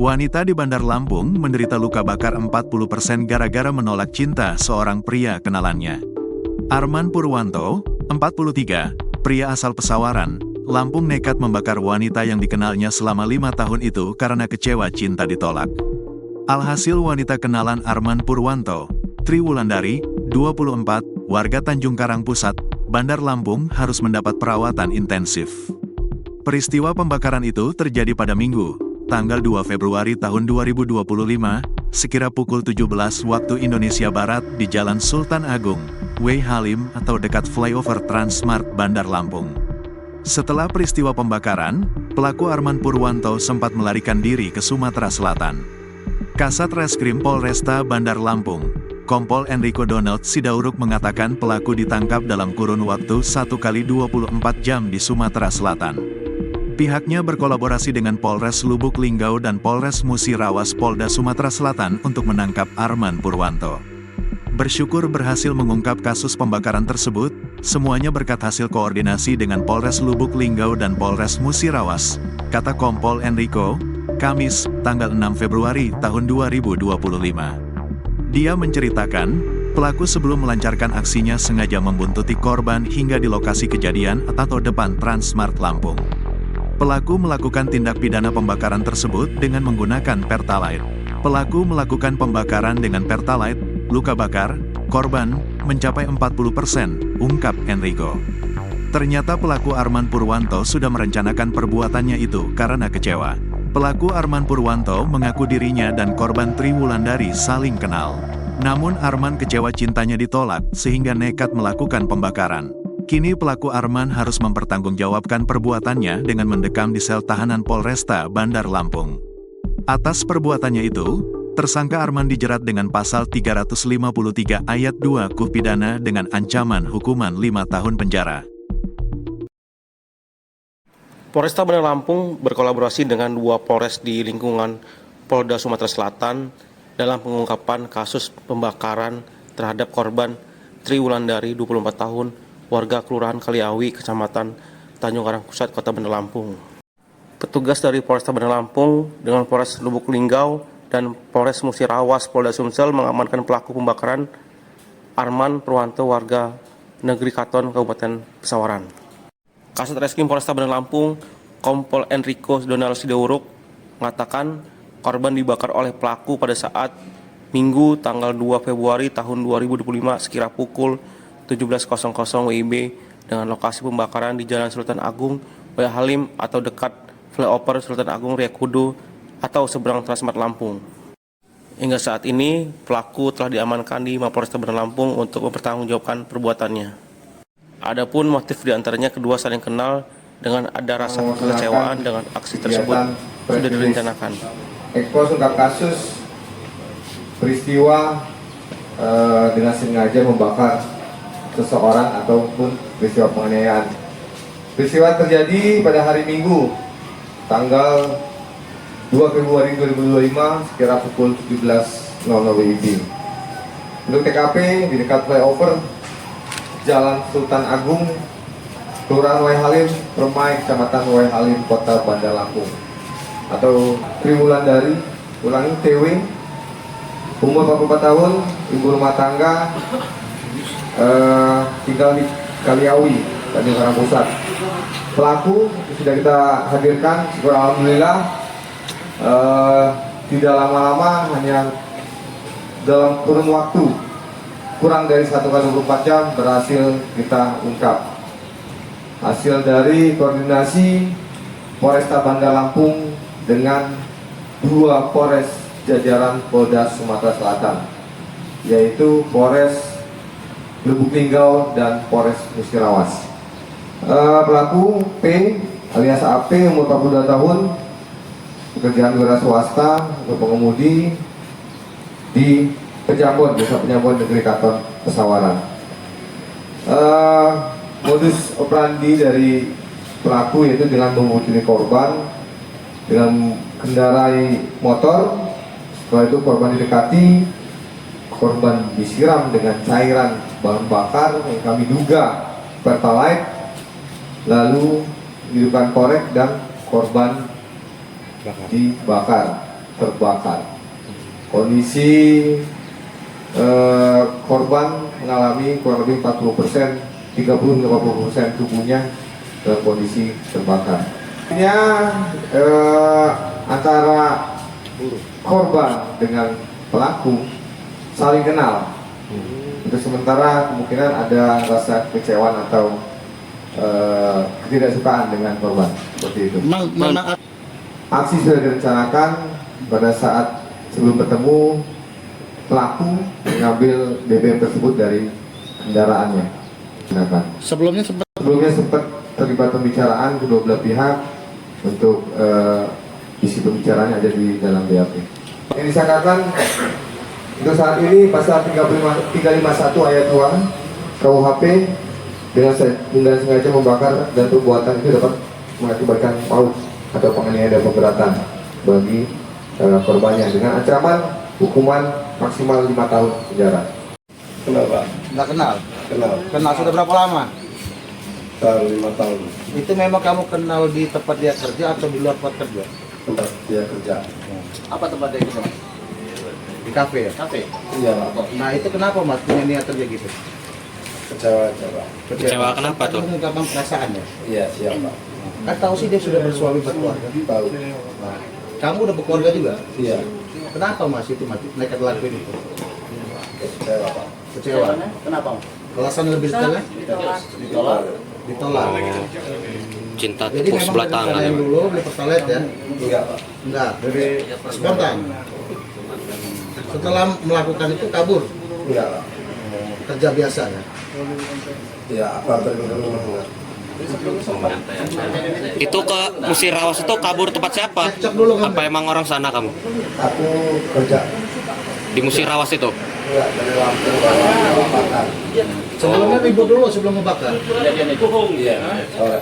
Wanita di Bandar Lampung menderita luka bakar 40% gara-gara menolak cinta seorang pria kenalannya. Arman Purwanto, 43, pria asal Pesawaran, Lampung nekat membakar wanita yang dikenalnya selama 5 tahun itu karena kecewa cinta ditolak. Alhasil wanita kenalan Arman Purwanto, Tri Wulandari, 24, warga Tanjung Karang Pusat, Bandar Lampung harus mendapat perawatan intensif. Peristiwa pembakaran itu terjadi pada Minggu, tanggal 2 Februari tahun 2025, sekira pukul 17 waktu Indonesia Barat di Jalan Sultan Agung, W. Halim atau dekat flyover Transmart Bandar Lampung. Setelah peristiwa pembakaran, pelaku Arman Purwanto sempat melarikan diri ke Sumatera Selatan. Kasat Reskrim Polresta Bandar Lampung, Kompol Enrico Donald Sidauruk mengatakan pelaku ditangkap dalam kurun waktu 1 kali 24 jam di Sumatera Selatan. Pihaknya berkolaborasi dengan Polres Lubuk Linggau dan Polres Musirawas Polda Sumatera Selatan untuk menangkap Arman Purwanto. Bersyukur berhasil mengungkap kasus pembakaran tersebut, semuanya berkat hasil koordinasi dengan Polres Lubuk Linggau dan Polres Musirawas, kata Kompol Enrico, Kamis, tanggal 6 Februari tahun 2025. Dia menceritakan, pelaku sebelum melancarkan aksinya sengaja membuntuti korban hingga di lokasi kejadian atau depan Transmart Lampung. Pelaku melakukan tindak pidana pembakaran tersebut dengan menggunakan Pertalite. Pelaku melakukan pembakaran dengan Pertalite, luka bakar, korban, mencapai 40%, ungkap Enrico. Ternyata pelaku Arman Purwanto sudah merencanakan perbuatannya itu karena kecewa. Pelaku Arman Purwanto mengaku dirinya dan korban Tri Wulandari saling kenal. Namun Arman kecewa cintanya ditolak sehingga nekat melakukan pembakaran. Kini pelaku Arman harus mempertanggungjawabkan perbuatannya dengan mendekam di sel tahanan Polresta Bandar Lampung. Atas perbuatannya itu, tersangka Arman dijerat dengan pasal 353 ayat 2 KUH pidana dengan ancaman hukuman 5 tahun penjara. Polresta Bandar Lampung berkolaborasi dengan 2 Polres di lingkungan Polda Sumatera Selatan dalam pengungkapan kasus pembakaran terhadap korban Tri Wulandari, 24 tahun, warga Kelurahan Kaliawi, Kecamatan Tanjung Karang Pusat, Kota Bandar Lampung. Petugas dari Polresta Bandar Lampung dengan Polres Lubuk Linggau dan Polres Musirawas Polda Sumsel mengamankan pelaku pembakaran Arman Purwanto, warga Negeri Katon, Kabupaten Pesawaran. Kasat Reskrim Polresta Bandar Lampung, Kompol Enrico Donald Sidauruk mengatakan korban dibakar oleh pelaku pada saat Minggu tanggal 2 Februari tahun 2025 sekira pukul 17.00 WIB dengan lokasi pembakaran di Jalan Sultan Agung, W. Halim atau dekat flyover Sultan Agung Riyakudu atau seberang Transmart Lampung. Hingga saat ini, pelaku telah diamankan di Mapolresta Bandar Lampung untuk mempertanggungjawabkan perbuatannya. Adapun motif diantaranya kedua saling kenal dengan ada rasa kekecewaan dengan aksi tersebut sudah direncanakan. Ekspos ungkap kasus peristiwa dengan sengaja membakar seseorang ataupun peristiwa penganiayaan. Peristiwa terjadi pada hari Minggu, tanggal 2 Februari 2025, sekira pukul 17.00 WIB. Untuk TKP di dekat flyover Jalan Sultan Agung, Kelurahan W. Halim, Permai, Kecamatan W. Halim, Kota Bandar Lampung. Atau Tri Wulandari, ulangi TW, umur 44 tahun, ibu rumah tangga, tinggal di Kaliawi, Tanjung Karang Pusat. Pelaku sudah kita hadirkan, syukur alhamdulillah, tidak lama-lama, hanya dalam kurun waktu kurang dari 1 kali 24 jam berhasil kita ungkap. Hasil dari koordinasi Polresta Bandar Lampung dengan 2 Polres jajaran Polda Sumatera Selatan, yaitu Polres Lubuk Linggau dan Polres Musirawas. Pelaku P alias AP, umur 42 tahun, pekerjaan wira swasta untuk pengemudi di Pejambon, Desa Pejambon, Negeri Katon, Pesawaran. Modus operandi dari pelaku yaitu dengan memutili korban dengan kendarai motor. Setelah itu korban didekati, korban disiram dengan cairan bahan bakar yang kami duga Pertalite, lalu dihidupkan korek dan korban dibakar. terbakar. Kondisi korban mengalami kurang lebih 40%, 30-50% tubuhnya dalam kondisi terbakar. Ini antara korban dengan pelaku saling kenal. Untuk sementara kemungkinan ada rasa kekecewaan atau ketidaksukaan dengan korban seperti itu. Aksi sudah direncanakan pada saat sebelum bertemu pelaku mengambil BBM tersebut dari kendaraannya. Sebelumnya sempat terlibat pembicaraan kedua belah pihak untuk isi pembicaranya ada di dalam BAP. Yang disangkakan untuk saat ini pasal 351 ayat 2 KUHP dengan sengaja membakar dan perbuatan itu dapat mengakibatkan maut atau penganiayaan dan pemberatan bagi korbannya dengan ancaman hukuman maksimal 5 tahun penjara. Kenapa? Nggak kenal? Kenal. Kenal sudah berapa lama? 5 tahun. Itu memang kamu kenal di tempat dia kerja atau di luar tempat kerja? Tempat dia kerja. Apa tempat dia kerja? Di kafe ya? Kafe? Iya Pak. Nah itu kenapa mas punya niat kerja gitu? Kecewa Pak. Kecewa kenapa tuh? Mengungkapkan perasaan ya? Iya siap Pak. Kan tahu sih dia sudah bersuami berkeluarga. Tahu. Nah, kamu udah berkeluarga juga? Iya. Kenapa mas itu nekat lakuin itu? Kecewa Pak. Kecewa? Kenapa? Alasan lebih detailnya? Ditolak. Ditolak. Cinta Jadi tepuk memang sebelah dari tangan. kalian dulu beli pertalite ya? Enggak Pak. Enggak, dari spontan. Setelah melakukan itu kabur, Enggak Pak. kerja biasa ya. Iya apa benar-benar. Itu ke Musirawas itu kabur tempat siapa? Cek dulu kan. Apa emang orang sana kamu? Aku kerja. Di Musirawas itu? Enggak dari Lampung bawa makan. Sebelumnya ribut dulu sebelum membakar. Iya. Sore.